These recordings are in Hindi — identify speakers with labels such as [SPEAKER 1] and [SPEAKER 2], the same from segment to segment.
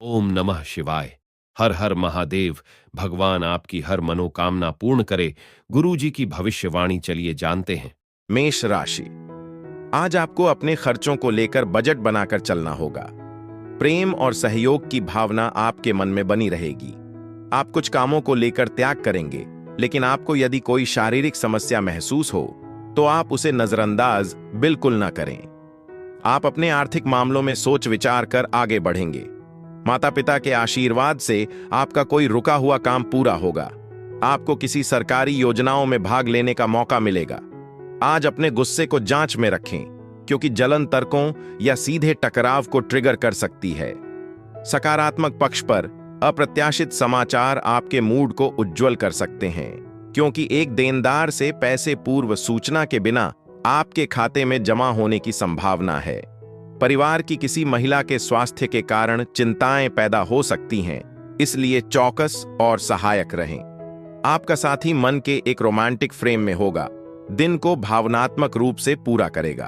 [SPEAKER 1] ओम नमः शिवाय। हर हर महादेव। भगवान आपकी हर मनोकामना पूर्ण करे। गुरुजी की भविष्यवाणी चलिए जानते हैं।
[SPEAKER 2] मेष राशि। आज आपको अपने खर्चों को लेकर बजट बनाकर चलना होगा। प्रेम और सहयोग की भावना आपके मन में बनी रहेगी। आप कुछ कामों को लेकर त्याग करेंगे, लेकिन आपको यदि कोई शारीरिक समस्या महसूस हो तो आप उसे नजरअंदाज बिल्कुल ना करें। आप अपने आर्थिक मामलों में सोच विचार कर आगे बढ़ेंगे। माता पिता के आशीर्वाद से आपका कोई रुका हुआ काम पूरा होगा। आपको किसी सरकारी योजनाओं में भाग लेने का मौका मिलेगा। आज अपने गुस्से को जांच में रखें, क्योंकि जलन तर्कों या सीधे टकराव को ट्रिगर कर सकती है। सकारात्मक पक्ष पर अप्रत्याशित समाचार आपके मूड को उज्ज्वल कर सकते हैं, क्योंकि एक देनदार से पैसे पूर्व सूचना के बिना आपके खाते में जमा होने की संभावना है। परिवार की किसी महिला के स्वास्थ्य के कारण चिंताएं पैदा हो सकती हैं, इसलिए चौकस और सहायक रहें। आपका साथी मन के एक रोमांटिक फ्रेम में होगा, दिन को भावनात्मक रूप से पूरा करेगा।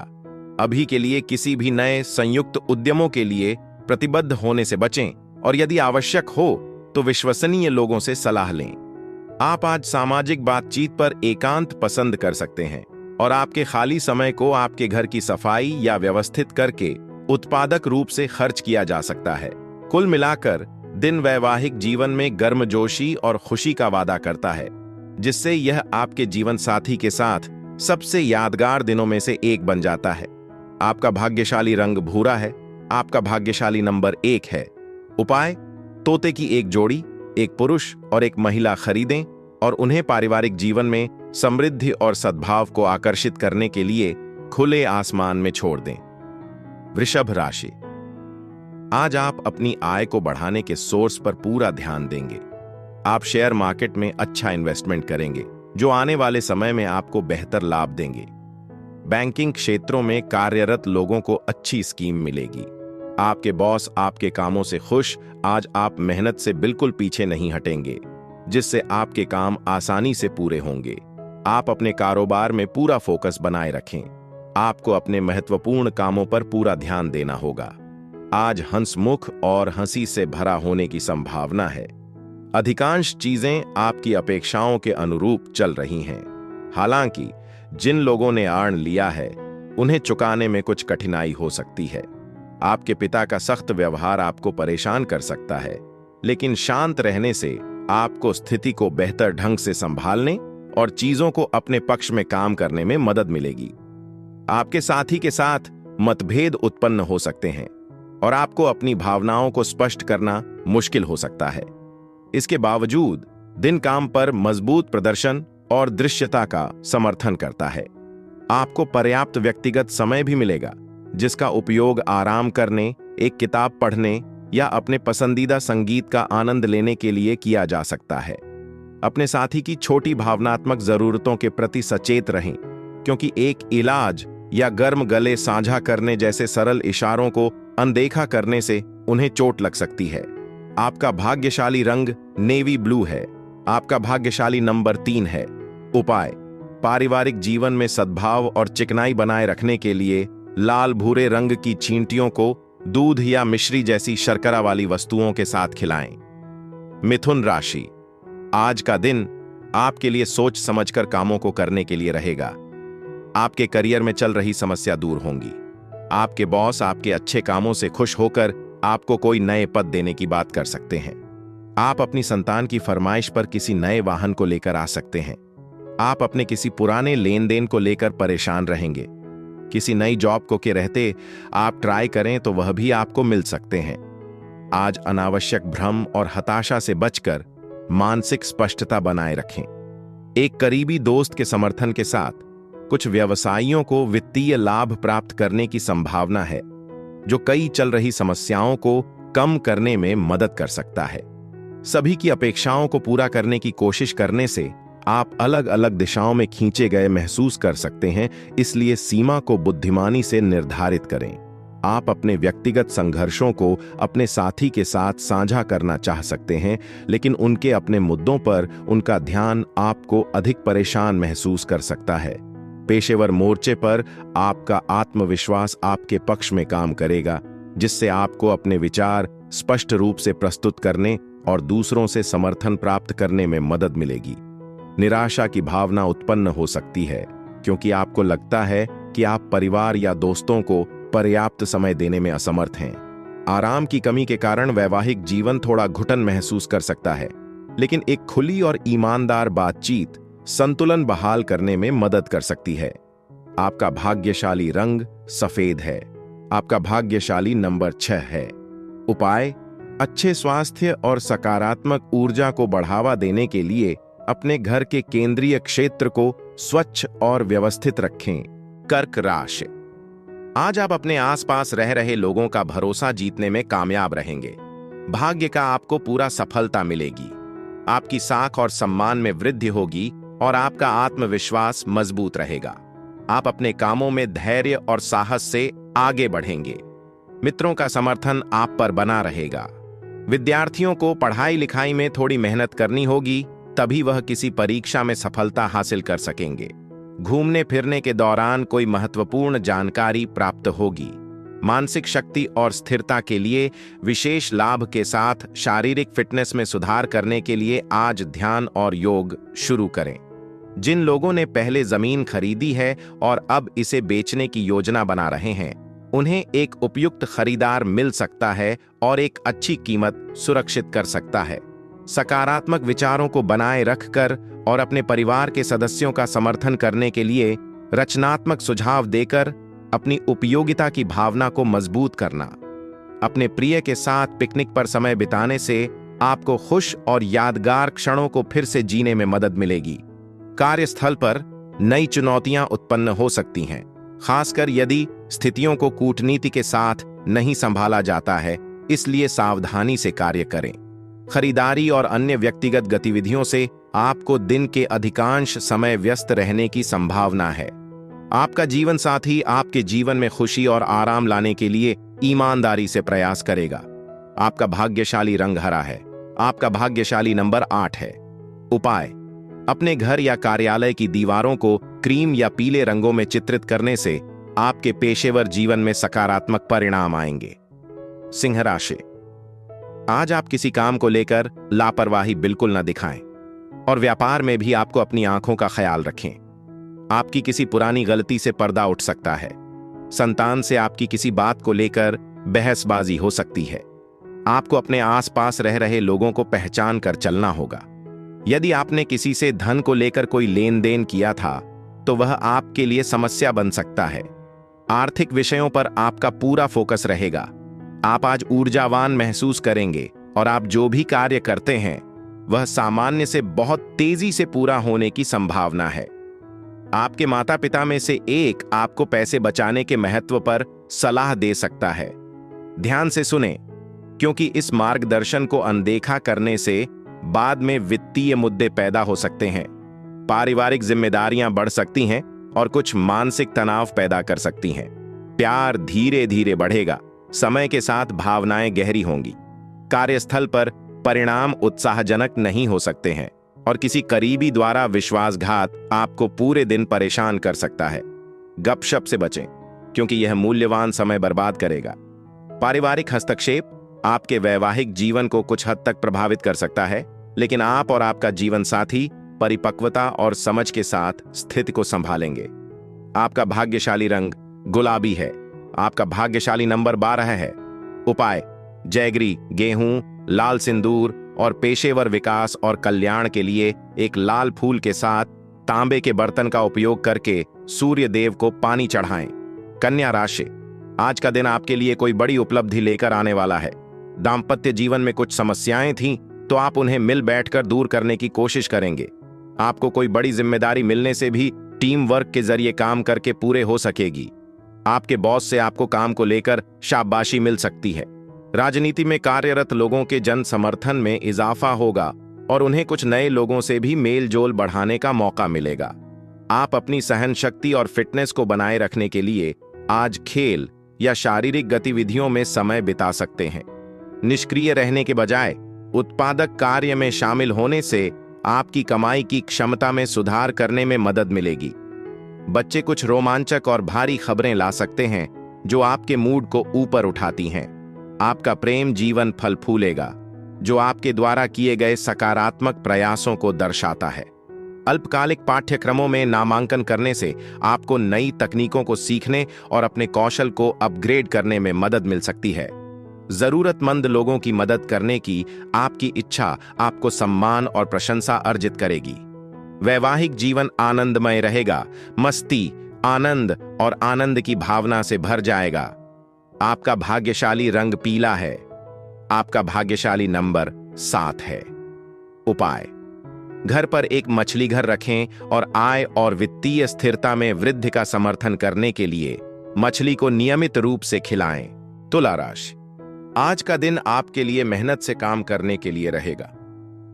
[SPEAKER 2] अभी के लिए किसी भी नए संयुक्त उद्यमों के लिए प्रतिबद्ध होने से बचें और यदि आवश्यक हो तो विश्वसनीय लोगों से सलाह लें। आप आज सामाजिक बातचीत पर एकांत पसंद कर सकते हैं और आपके खाली समय को आपके घर की सफाई या व्यवस्थित करके उत्पादक रूप से खर्च किया जा सकता है। कुल मिलाकर दिन वैवाहिक जीवन में गर्मजोशी और खुशी का वादा करता है, जिससे यह आपके जीवन साथी के साथ सबसे यादगार दिनों में से एक बन जाता है। आपका भाग्यशाली रंग भूरा है। आपका भाग्यशाली नंबर 1 है। उपाय: तोते की एक जोड़ी, एक पुरुष और एक महिला खरीदें और उन्हें पारिवारिक जीवन में समृद्धि और सद्भाव को आकर्षित करने के लिए खुले आसमान में छोड़ दें। वृषभ राशि। आज आप अपनी आय को बढ़ाने के सोर्स पर पूरा ध्यान देंगे। आप शेयर मार्केट में अच्छा इन्वेस्टमेंट करेंगे, जो आने वाले समय में आपको बेहतर लाभ देंगे। बैंकिंग क्षेत्रों में कार्यरत लोगों को अच्छी स्कीम मिलेगी। आपके बॉस आपके कामों से खुश। आज आप मेहनत से बिल्कुल पीछे नहीं हटेंगे, जिससे आपके काम आसानी से पूरे होंगे। आप अपने कारोबार में पूरा फोकस बनाए रखें। आपको अपने महत्वपूर्ण कामों पर पूरा ध्यान देना होगा। आज हंसमुख और हंसी से भरा होने की संभावना है। अधिकांश चीजें आपकी अपेक्षाओं के अनुरूप चल रही हैं। हालांकि जिन लोगों ने ऋण लिया है उन्हें चुकाने में कुछ कठिनाई हो सकती है। आपके पिता का सख्त व्यवहार आपको परेशान कर सकता है, लेकिन शांत रहने से आपको स्थिति को बेहतर ढंग से संभालने और चीजों को अपने पक्ष में काम करने में मदद मिलेगी। आपके साथी के साथ मतभेद उत्पन्न हो सकते हैं और आपको अपनी भावनाओं को स्पष्ट करना मुश्किल हो सकता है। इसके बावजूद दिन काम पर मजबूत प्रदर्शन और दृश्यता का समर्थन करता है। आपको पर्याप्त व्यक्तिगत समय भी मिलेगा, जिसका उपयोग आराम करने, एक किताब पढ़ने या अपने पसंदीदा संगीत का आनंद लेने के लिए किया जा सकता है। अपने साथी की छोटी भावनात्मक जरूरतों के प्रति सचेत रहें, क्योंकि एक इलाज या गर्म गले साझा करने जैसे सरल इशारों को अनदेखा करने से उन्हें चोट लग सकती है। आपका भाग्यशाली रंग नेवी ब्लू है। आपका भाग्यशाली नंबर 3 है। उपाय: पारिवारिक जीवन में सद्भाव और चिकनाई बनाए रखने के लिए लाल भूरे रंग की चींटियों को दूध या मिश्री जैसी शर्करा वाली वस्तुओं के साथ खिलाएं। मिथुन राशि। आज का दिन आपके लिए सोच समझकर कामों को करने के लिए रहेगा। आपके करियर में चल रही समस्या दूर होंगी। आपके बॉस आपके अच्छे कामों से खुश होकर आपको कोई नए पद देने की बात कर सकते हैं। आप अपनी संतान की फरमाइश पर किसी नए वाहन को लेकर आ सकते हैं। आप अपने किसी पुराने लेन देन को लेकर परेशान रहेंगे। किसी नई जॉब को के रहते आप ट्राई करें तो वह भी आपको मिल सकते हैं। आज अनावश्यक भ्रम और हताशा से बचकर मानसिक स्पष्टता बनाए रखें। एक करीबी दोस्त के समर्थन के साथ कुछ व्यवसायियों को वित्तीय लाभ प्राप्त करने की संभावना है, जो कई चल रही समस्याओं को कम करने में मदद कर सकता है। सभी की अपेक्षाओं को पूरा करने की कोशिश करने से आप अलग अलग दिशाओं में खींचे गए महसूस कर सकते हैं, इसलिए सीमा को बुद्धिमानी से निर्धारित करें। आप अपने व्यक्तिगत संघर्षों को अपने साथी के साथ साझा करना चाह सकते हैं, लेकिन उनके अपने मुद्दों पर उनका ध्यान आपको अधिक परेशान महसूस कर सकता है। पेशेवर मोर्चे पर आपका आत्मविश्वास आपके पक्ष में काम करेगा, जिससे आपको अपने विचार स्पष्ट रूप से प्रस्तुत करने और दूसरों से समर्थन प्राप्त करने में मदद मिलेगी। निराशा की भावना उत्पन्न हो सकती है क्योंकि आपको लगता है कि आप परिवार या दोस्तों को पर्याप्त समय देने में असमर्थ हैं। आराम की कमी के कारण वैवाहिक जीवन थोड़ा घुटन महसूस कर सकता है, लेकिन एक खुली और ईमानदार बातचीत संतुलन बहाल करने में मदद कर सकती है। आपका भाग्यशाली रंग सफेद है। आपका भाग्यशाली नंबर 6 है। उपाय: अच्छे स्वास्थ्य और सकारात्मक ऊर्जा को बढ़ावा देने के लिए अपने घर के केंद्रीय क्षेत्र को स्वच्छ और व्यवस्थित रखें। कर्क राशि: आज आप अपने आसपास रह रहे लोगों का भरोसा जीतने में कामयाब रहेंगे। भाग्य का आपको पूरा सफलता मिलेगी। आपकी साख और सम्मान में वृद्धि होगी और आपका आत्मविश्वास मजबूत रहेगा। आप अपने कामों में धैर्य और साहस से आगे बढ़ेंगे। मित्रों का समर्थन आप पर बना रहेगा। विद्यार्थियों को पढ़ाई लिखाई में थोड़ी मेहनत करनी होगी, तभी वह किसी परीक्षा में सफलता हासिल कर सकेंगे। घूमने फिरने के दौरान कोई महत्वपूर्ण जानकारी प्राप्त होगी। मानसिक शक्ति और स्थिरता के लिए विशेष लाभ के साथ शारीरिक फिटनेस में सुधार करने के लिए आज ध्यान और योग शुरू करें। जिन लोगों ने पहले जमीन खरीदी है और अब इसे बेचने की योजना बना रहे हैं, उन्हें एक उपयुक्त खरीदार मिल सकता है और एक अच्छी कीमत सुरक्षित कर सकता है। सकारात्मक विचारों को बनाए रखकर और अपने परिवार के सदस्यों का समर्थन करने के लिए रचनात्मक सुझाव देकर अपनी उपयोगिता की भावना को मजबूत करना। अपने प्रिय के साथ पिकनिक पर समय बिताने से आपको खुश और यादगार क्षणों को फिर से जीने में मदद मिलेगी। कार्यस्थल पर नई चुनौतियां उत्पन्न हो सकती हैं, खासकर यदि स्थितियों को कूटनीति के साथ नहीं संभाला जाता है, इसलिए सावधानी से कार्य करें। खरीदारी और अन्य व्यक्तिगत गतिविधियों से आपको दिन के अधिकांश समय व्यस्त रहने की संभावना है। आपका जीवन साथी आपके जीवन में खुशी और आराम लाने के लिए ईमानदारी से प्रयास करेगा। आपका भाग्यशाली रंग हरा है। आपका भाग्यशाली नंबर 8 है। उपाय: अपने घर या कार्यालय की दीवारों को क्रीम या पीले रंगों में चित्रित करने से आपके पेशेवर जीवन में सकारात्मक परिणाम आएंगे। सिंह राशि: आज आप किसी काम को लेकर लापरवाही बिल्कुल न दिखाएं और व्यापार में भी आपको अपनी आंखों का ख्याल रखें। आपकी किसी पुरानी गलती से पर्दा उठ सकता है। संतान से आपकी किसी बात को लेकर बहसबाजी हो सकती है। आपको अपने आसपास रह रहे लोगों को पहचान कर चलना होगा। यदि आपने किसी से धन को लेकर कोई लेन देन किया था तो वह आपके लिए समस्या बन सकता है। आर्थिक विषयों पर आपका पूरा फोकस रहेगा। आप आज ऊर्जावान महसूस करेंगे और आप जो भी कार्य करते हैं वह सामान्य से बहुत तेजी से पूरा होने की संभावना है। आपके माता पिता में से एक आपको पैसे बचाने के महत्व पर सलाह दे सकता है। ध्यान से सुनें, क्योंकि इस मार्गदर्शन को अनदेखा करने से बाद में वित्तीय मुद्दे पैदा हो सकते हैं। पारिवारिक जिम्मेदारियां बढ़ सकती हैं और कुछ मानसिक तनाव पैदा कर सकती हैं। प्यार धीरे धीरे बढ़ेगा। समय के साथ भावनाएं गहरी होंगी। कार्यस्थल पर परिणाम उत्साहजनक नहीं हो सकते हैं और किसी करीबी द्वारा विश्वासघात आपको पूरे दिन परेशान कर सकता है। गपशप से बचें, क्योंकि यह मूल्यवान समय बर्बाद करेगा। पारिवारिक हस्तक्षेप आपके वैवाहिक जीवन को कुछ हद तक प्रभावित कर सकता है, लेकिन आप और आपका जीवन साथी परिपक्वता और समझ के साथ स्थिति को संभालेंगे। आपका भाग्यशाली रंग गुलाबी है। आपका भाग्यशाली नंबर 12 है। उपाय: जैगरी, गेहूं, लाल सिंदूर और पेशेवर विकास और कल्याण के लिए एक लाल फूल के साथ तांबे के बर्तन का उपयोग करके सूर्य देव को पानी चढ़ाएं। कन्या राशि: आज का दिन आपके लिए कोई बड़ी उपलब्धि लेकर आने वाला है। दाम्पत्य जीवन में कुछ समस्याएं थीं तो आप उन्हें मिल बैठकर दूर करने की कोशिश करेंगे। आपको कोई बड़ी जिम्मेदारी मिलने से भी टीम वर्क के जरिए काम करके पूरे हो सकेगी। आपके बॉस से आपको काम को लेकर शाबाशी मिल सकती है। राजनीति में कार्यरत लोगों के जन समर्थन में इजाफा होगा और उन्हें कुछ नए लोगों से भी मेल जोल बढ़ाने का मौका मिलेगा। आप अपनी सहन शक्ति और फिटनेस को बनाए रखने के लिए आज खेल या शारीरिक गतिविधियों में समय बिता सकते हैं। निष्क्रिय रहने के बजाय उत्पादक कार्य में शामिल होने से आपकी कमाई की क्षमता में सुधार करने में मदद मिलेगी। बच्चे कुछ रोमांचक और भारी खबरें ला सकते हैं जो आपके मूड को ऊपर उठाती हैं। आपका प्रेम जीवन फल फूलेगा, जो आपके द्वारा किए गए सकारात्मक प्रयासों को दर्शाता है। अल्पकालिक पाठ्यक्रमों में नामांकन करने से आपको नई तकनीकों को सीखने और अपने कौशल को अपग्रेड करने में मदद मिल सकती है। जरूरतमंद लोगों की मदद करने की आपकी इच्छा आपको सम्मान और प्रशंसा अर्जित करेगी। वैवाहिक जीवन आनंदमय रहेगा, मस्ती, आनंद और आनंद की भावना से भर जाएगा। आपका भाग्यशाली रंग पीला है। आपका भाग्यशाली नंबर 7 है। उपाय: घर पर एक मछली घर रखें और आय और वित्तीय स्थिरता में वृद्धि का समर्थन करने के लिए मछली को नियमित रूप से खिलाएं। तुला राशि: आज का दिन आपके लिए मेहनत से काम करने के लिए रहेगा।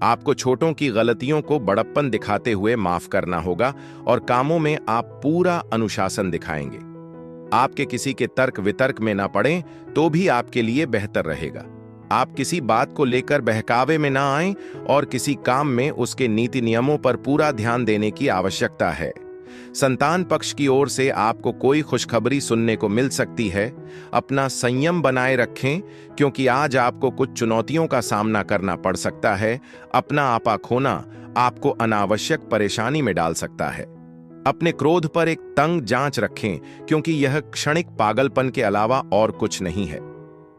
[SPEAKER 2] आपको छोटों की गलतियों को बड़प्पन दिखाते हुए माफ करना होगा और कामों में आप पूरा अनुशासन दिखाएंगे। आपके किसी के तर्क वितर्क में ना पड़ें तो भी आपके लिए बेहतर रहेगा। आप किसी बात को लेकर बहकावे में ना आएं और किसी काम में उसके नीति नियमों पर पूरा ध्यान देने की आवश्यकता है। संतान पक्ष की ओर से आपको कोई खुशखबरी सुनने को मिल सकती है। अपना संयम बनाए रखें, क्योंकि आज आपको कुछ चुनौतियों का सामना करना पड़ सकता है। अपना आपा खोना आपको अनावश्यक परेशानी में डाल सकता है। अपने क्रोध पर एक तंग जांच रखें, क्योंकि यह क्षणिक पागलपन के अलावा और कुछ नहीं है।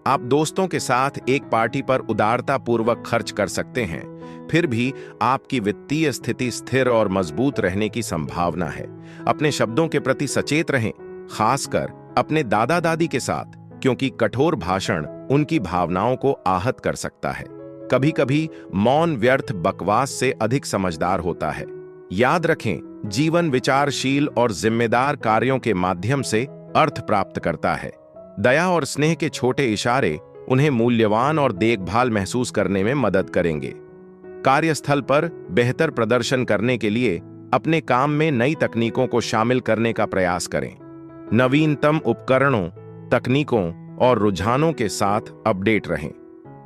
[SPEAKER 2] आप दोस्तों के साथ एक पार्टी पर उदारता पूर्वक खर्च कर सकते हैं, फिर भी आपकी वित्तीय स्थिति स्थिर और मजबूत रहने की संभावना है। अपने शब्दों के प्रति सचेत रहें, खासकर अपने दादा दादी के साथ, क्योंकि कठोर भाषण उनकी भावनाओं को आहत कर सकता है। कभी कभी मौन व्यर्थ बकवास से अधिक समझदार होता है। याद रखें, जीवन विचारशील और जिम्मेदार कार्यों के माध्यम से अर्थ प्राप्त करता है। दया और स्नेह के छोटे इशारे उन्हें मूल्यवान और देखभाल महसूस करने में मदद करेंगे। कार्यस्थल पर बेहतर प्रदर्शन करने के लिए अपने काम में नई तकनीकों को शामिल करने का प्रयास करें। नवीनतम उपकरणों, तकनीकों और रुझानों के साथ अपडेट रहें।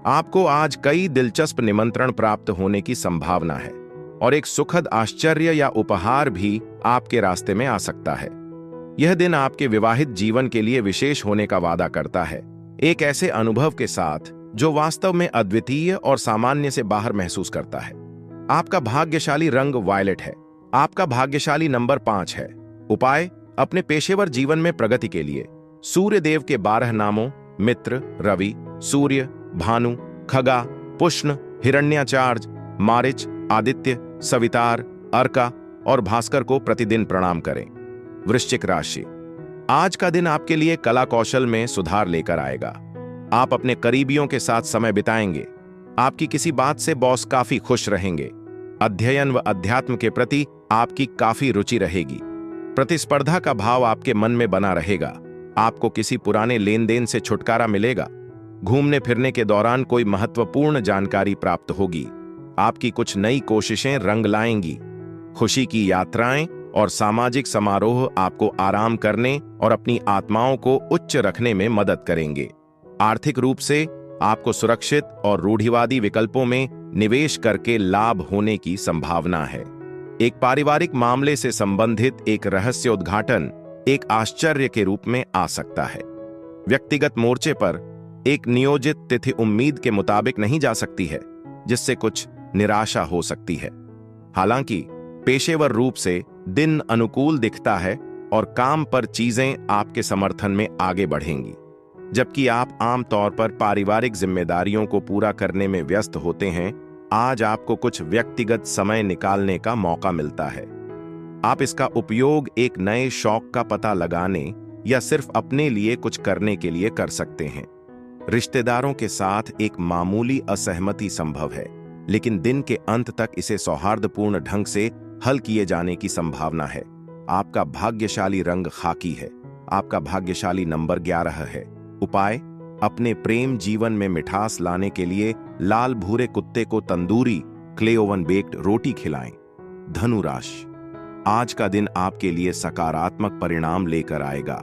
[SPEAKER 2] आपको आज कई दिलचस्प निमंत्रण प्राप्त होने की संभावना है और एक सुखद आश्चर्य या उपहार भी आपके रास्ते में आ सकता है। यह दिन आपके विवाहित जीवन के लिए विशेष होने का वादा करता है, एक ऐसे अनुभव के साथ जो वास्तव में अद्वितीय और सामान्य से बाहर महसूस करता है। आपका भाग्यशाली रंग वायलेट है। आपका भाग्यशाली नंबर 5 है। उपाय: अपने पेशेवर जीवन में प्रगति के लिए सूर्य देव के 12 नामों मित्र, रवि, सूर्य, भानु, खगा, पुष्ण, हिरण्याचार्य, मारिच, आदित्य, सवितार, अर्का और भास्कर को प्रतिदिन प्रणाम करें। वृश्चिक राशि: आज का दिन आपके लिए कला कौशल में सुधार लेकर आएगा। आप अपने करीबियों के साथ समय बिताएंगे। आपकी किसी बात से बॉस काफी खुश रहेंगे। अध्ययन व अध्यात्म के प्रति आपकी काफी रुचि रहेगी। प्रतिस्पर्धा का भाव आपके मन में बना रहेगा। आपको किसी पुराने लेन देन से छुटकारा मिलेगा। घूमने फिरने के दौरान कोई महत्वपूर्ण जानकारी प्राप्त होगी। आपकी कुछ नई कोशिशें रंग लाएंगी। खुशी की यात्राएं और सामाजिक समारोह आपको आराम करने और अपनी आत्माओं को उच्च रखने में मदद करेंगे। आर्थिक रूप से आपको सुरक्षित और रूढ़िवादी विकल्पों में निवेश करके लाभ होने की संभावना है। एक पारिवारिक मामले से संबंधित एक रहस्य उद्घाटन एक आश्चर्य के रूप में आ सकता है। व्यक्तिगत मोर्चे पर एक नियोजित तिथि उम्मीद के मुताबिक नहीं जा सकती है, जिससे कुछ निराशा हो सकती है। हालांकि पेशेवर रूप से दिन अनुकूल दिखता है और काम पर चीजें आपके समर्थन में आगे बढ़ेंगी। जबकि आप आमतौर पर पारिवारिक जिम्मेदारियों को पूरा करने में व्यस्त होते हैं, आज आपको कुछ व्यक्तिगत समय निकालने का मौका मिलता है। आप इसका उपयोग एक नए शौक का पता लगाने या सिर्फ अपने लिए कुछ करने के लिए कर सकते हैं। रिश्तेदारों के साथ एक मामूली असहमति संभव है, लेकिन दिन के अंत तक इसे सौहार्दपूर्ण ढंग से हल किए जाने की संभावना है। आपका भाग्यशाली रंग खाकी है। आपका भाग्यशाली नंबर 11 है। उपाय: अपने प्रेम जीवन में मिठास लाने के लिए लाल भूरे कुत्ते को तंदूरी क्ले ओवन बेक्ड रोटी खिलाएं। धनु राशि: आज का दिन आपके लिए सकारात्मक परिणाम लेकर आएगा।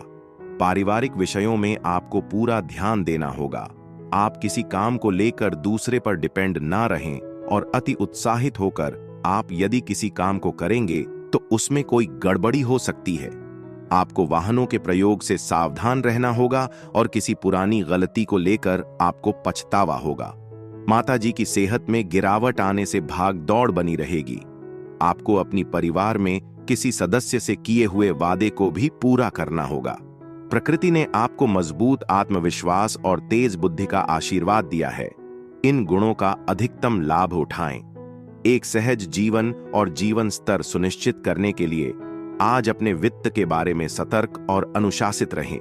[SPEAKER 2] पारिवारिक विषयों में आपको पूरा ध्यान देना होगा। आप किसी काम को लेकर दूसरे पर डिपेंड ना रहें और अति उत्साहित होकर आप यदि किसी काम को करेंगे तो उसमें कोई गड़बड़ी हो सकती है। आपको वाहनों के प्रयोग से सावधान रहना होगा और किसी पुरानी गलती को लेकर आपको पछतावा होगा। माताजी की सेहत में गिरावट आने से भाग दौड़ बनी रहेगी। आपको अपनी परिवार में किसी सदस्य से किए हुए वादे को भी पूरा करना होगा। प्रकृति ने आपको मजबूत आत्मविश्वास और तेज बुद्धि का आशीर्वाद दिया है। इन गुणों का अधिकतम लाभ उठाएं। एक सहज जीवन और जीवन स्तर सुनिश्चित करने के लिए आज अपने वित्त के बारे में सतर्क और अनुशासित रहें।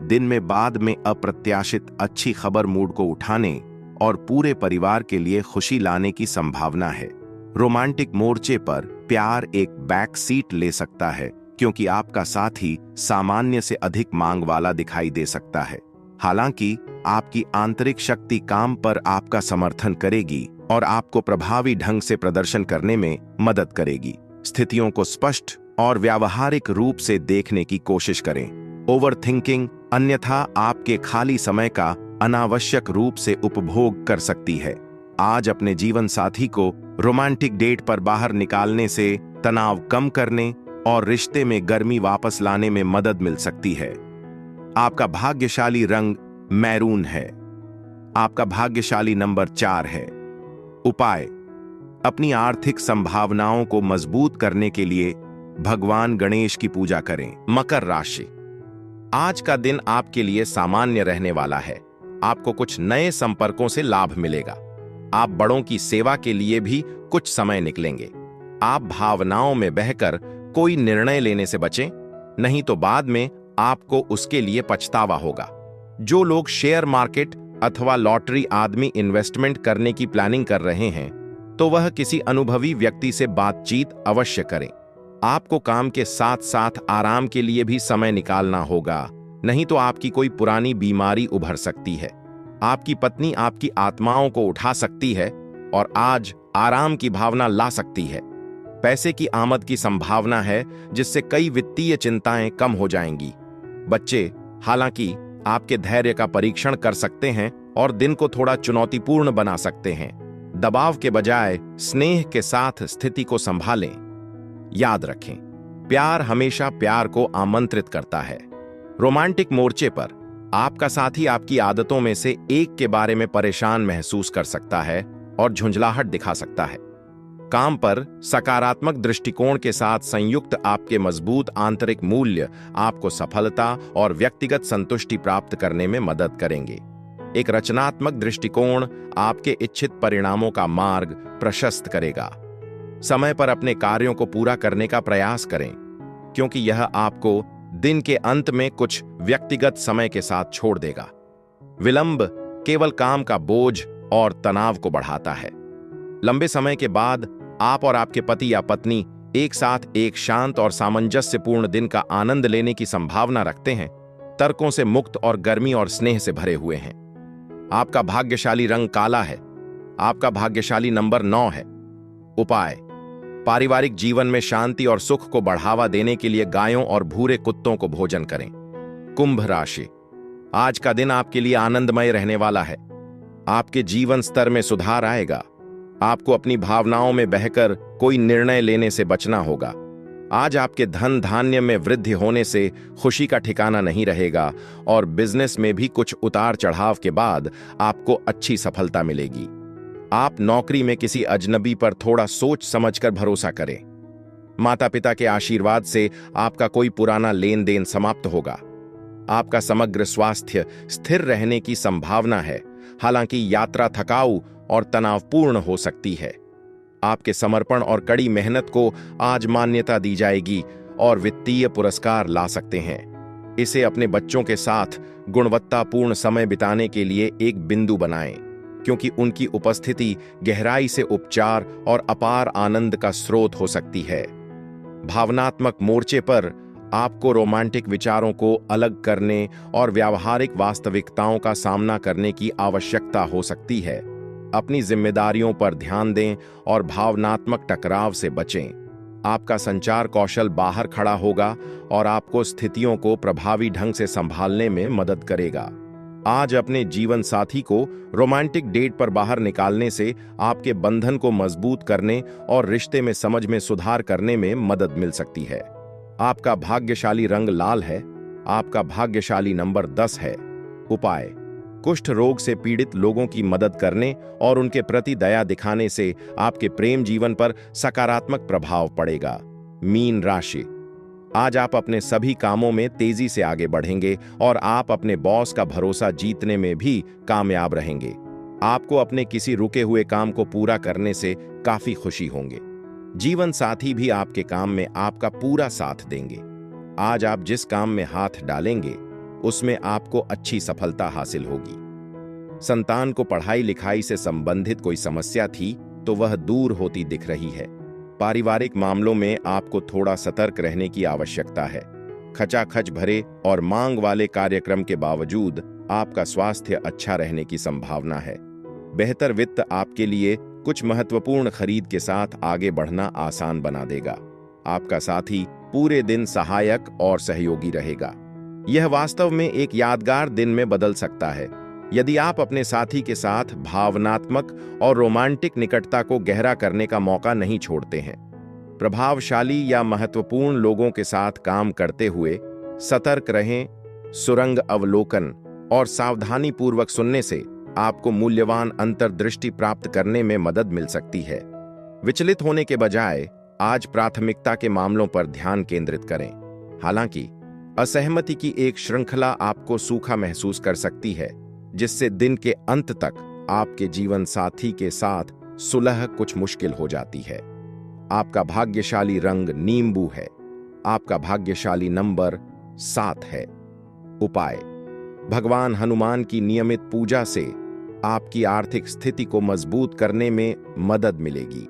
[SPEAKER 2] दिन में बाद में अप्रत्याशित अच्छी खबर मूड को उठाने और पूरे परिवार के लिए खुशी लाने की संभावना है। रोमांटिक मोर्चे पर प्यार एक बैक सीट ले सकता है, क्योंकि आपका साथी सामान्य से अधिक मांग वाला दिखाई दे सकता है। हालांकि आपकी आंतरिक शक्ति काम पर आपका समर्थन करेगी और आपको प्रभावी ढंग से प्रदर्शन करने में मदद करेगी। स्थितियों को स्पष्ट और व्यावहारिक रूप से देखने की कोशिश करें। ओवरथिंकिंग अन्यथा आपके खाली समय का अनावश्यक रूप से उपभोग कर सकती है। आज अपने जीवन साथी को रोमांटिक डेट पर बाहर निकालने से तनाव कम करने और रिश्ते में गर्मी वापस लाने में मदद मिल सकती है। आपका भाग्यशाली रंग मैरून है। आपका भाग्यशाली नंबर 4 है। उपाय: अपनी आर्थिक संभावनाओं को मजबूत करने के लिए भगवान गणेश की पूजा करें। मकर राशि, आज का दिन आपके लिए सामान्य रहने वाला है। आपको कुछ नए संपर्कों से लाभ मिलेगा। आप बड़ों की सेवा के लिए भी कुछ समय निकलेंगे। आप भावनाओं में बहकर कोई निर्णय लेने से बचें, नहीं तो बाद में आपको उसके लिए पछतावा होगा। जो लोग शेयर मार्केट अथवा लॉटरी आदमी इन्वेस्टमेंट करने की प्लानिंग कर रहे हैं, तो वह किसी अनुभवी व्यक्ति से बातचीत अवश्य करें। आपको काम के साथ साथ आराम के लिए भी समय निकालना होगा, नहीं तो आपकी कोई पुरानी बीमारी उभर सकती है। आपकी पत्नी आपकी आत्माओं को उठा सकती है और आज आराम की भावना ला सकती है। पैसे की आमद की संभावना है, जिससे कई वित्तीय चिंताएं कम हो जाएंगी। बच्चे हालांकि आपके धैर्य का परीक्षण कर सकते हैं और दिन को थोड़ा चुनौतीपूर्ण बना सकते हैं। दबाव के बजाय स्नेह के साथ स्थिति को संभालें। याद रखें, प्यार हमेशा प्यार को आमंत्रित करता है। रोमांटिक मोर्चे पर आपका साथी आपकी आदतों में से एक के बारे में परेशान महसूस कर सकता है और झुंझलाहट दिखा सकता है। काम पर सकारात्मक दृष्टिकोण के साथ संयुक्त आपके मजबूत आंतरिक मूल्य आपको सफलता और व्यक्तिगत संतुष्टि प्राप्त करने में मदद करेंगे। एक रचनात्मक दृष्टिकोण आपके इच्छित परिणामों का मार्ग प्रशस्त करेगा। समय पर अपने कार्यों को पूरा करने का प्रयास करें, क्योंकि यह आपको दिन के अंत में कुछ व्यक्तिगत समय के साथ छोड़ देगा। विलंब केवल काम का बोझ और तनाव को बढ़ाता है। लंबे समय के बाद आप और आपके पति या पत्नी एक साथ एक शांत और सामंजस्यपूर्ण दिन का आनंद लेने की संभावना रखते हैं। तर्कों से मुक्त और गर्मी और स्नेह से भरे हुए हैं। आपका भाग्यशाली रंग काला है। आपका भाग्यशाली नंबर 9 है। उपाय: पारिवारिक जीवन में शांति और सुख को बढ़ावा देने के लिए गायों और भूरे कुत्तों को भोजन करें। कुंभ राशि, आज का दिन आपके लिए आनंदमय रहने वाला है। आपके जीवन स्तर में सुधार आएगा। आपको अपनी भावनाओं में बहकर कोई निर्णय लेने से बचना होगा। आज आपके धन धान्य में वृद्धि होने से खुशी का ठिकाना नहीं रहेगा और बिजनेस में भी कुछ उतार चढ़ाव के बाद आपको अच्छी सफलता मिलेगी। आप नौकरी में किसी अजनबी पर थोड़ा सोच समझकर भरोसा करें। माता पिता के आशीर्वाद से आपका कोई पुराना लेन देन समाप्त होगा। आपका समग्र स्वास्थ्य स्थिर रहने की संभावना है, हालांकि यात्रा थकाऊ और तनावपूर्ण हो सकती है। आपके समर्पण और कड़ी मेहनत को आज मान्यता दी जाएगी और वित्तीय पुरस्कार ला सकते हैं। इसे अपने बच्चों के साथ गुणवत्तापूर्ण समय बिताने के लिए एक बिंदु बनाएं, क्योंकि उनकी उपस्थिति गहराई से उपचार और अपार आनंद का स्रोत हो सकती है। भावनात्मक मोर्चे पर आपको रोमांटिक विचारों को अलग करने और व्यावहारिक वास्तविकताओं का सामना करने की आवश्यकता हो सकती है। अपनी जिम्मेदारियों पर ध्यान दें और भावनात्मक टकराव से बचें। आपका संचार कौशल बाहर खड़ा होगा और आपको स्थितियों को प्रभावी ढंग से संभालने में मदद करेगा। आज अपने जीवन साथी को रोमांटिक डेट पर बाहर निकालने से आपके बंधन को मजबूत करने और रिश्ते में समझ में सुधार करने में मदद मिल सकती है। आपका भाग्यशाली रंग लाल है। आपका भाग्यशाली नंबर 10 है। उपाय: कुष्ठ रोग से पीड़ित लोगों की मदद करने और उनके प्रति दया दिखाने से आपके प्रेम जीवन पर सकारात्मक प्रभाव पड़ेगा। मीन राशि: आज आप अपने सभी कामों में तेजी से आगे बढ़ेंगे और आप अपने बॉस का भरोसा जीतने में भी कामयाब रहेंगे। आपको अपने किसी रुके हुए काम को पूरा करने से काफी खुशी होंगे। जीवन साथी भी आपके काम में आपका पूरा साथ देंगे। आज आप जिस काम में हाथ डालेंगे उसमें आपको अच्छी सफलता हासिल होगी। संतान को पढ़ाई लिखाई से संबंधित कोई समस्या थी तो वह दूर होती दिख रही है। पारिवारिक मामलों में आपको थोड़ा सतर्क रहने की आवश्यकता है। खचाखच भरे और मांग वाले कार्यक्रम के बावजूद आपका स्वास्थ्य अच्छा रहने की संभावना है। बेहतर वित्त आपके लिए कुछ महत्वपूर्ण खरीद के साथ आगे बढ़ना आसान बना देगा। आपका साथी पूरे दिन सहायक और सहयोगी रहेगा। यह वास्तव में एक यादगार दिन में बदल सकता है यदि आप अपने साथी के साथ भावनात्मक और रोमांटिक निकटता को गहरा करने का मौका नहीं छोड़ते हैं। प्रभावशाली या महत्वपूर्ण लोगों के साथ काम करते हुए सतर्क रहें। सुरंग अवलोकन और सावधानीपूर्वक सुनने से आपको मूल्यवान अंतर्दृष्टि प्राप्त करने में मदद मिल सकती है। विचलित होने के बजाय आज प्राथमिकता के मामलों पर ध्यान केंद्रित करें। हालांकि असहमति की एक श्रृंखला आपको सूखा महसूस कर सकती है, जिससे दिन के अंत तक आपके जीवन साथी के साथ सुलह कुछ मुश्किल हो जाती है। आपका भाग्यशाली रंग नींबू है। आपका भाग्यशाली नंबर 7 है। उपाय: भगवान हनुमान की नियमित पूजा से आपकी आर्थिक स्थिति को मजबूत करने में मदद मिलेगी।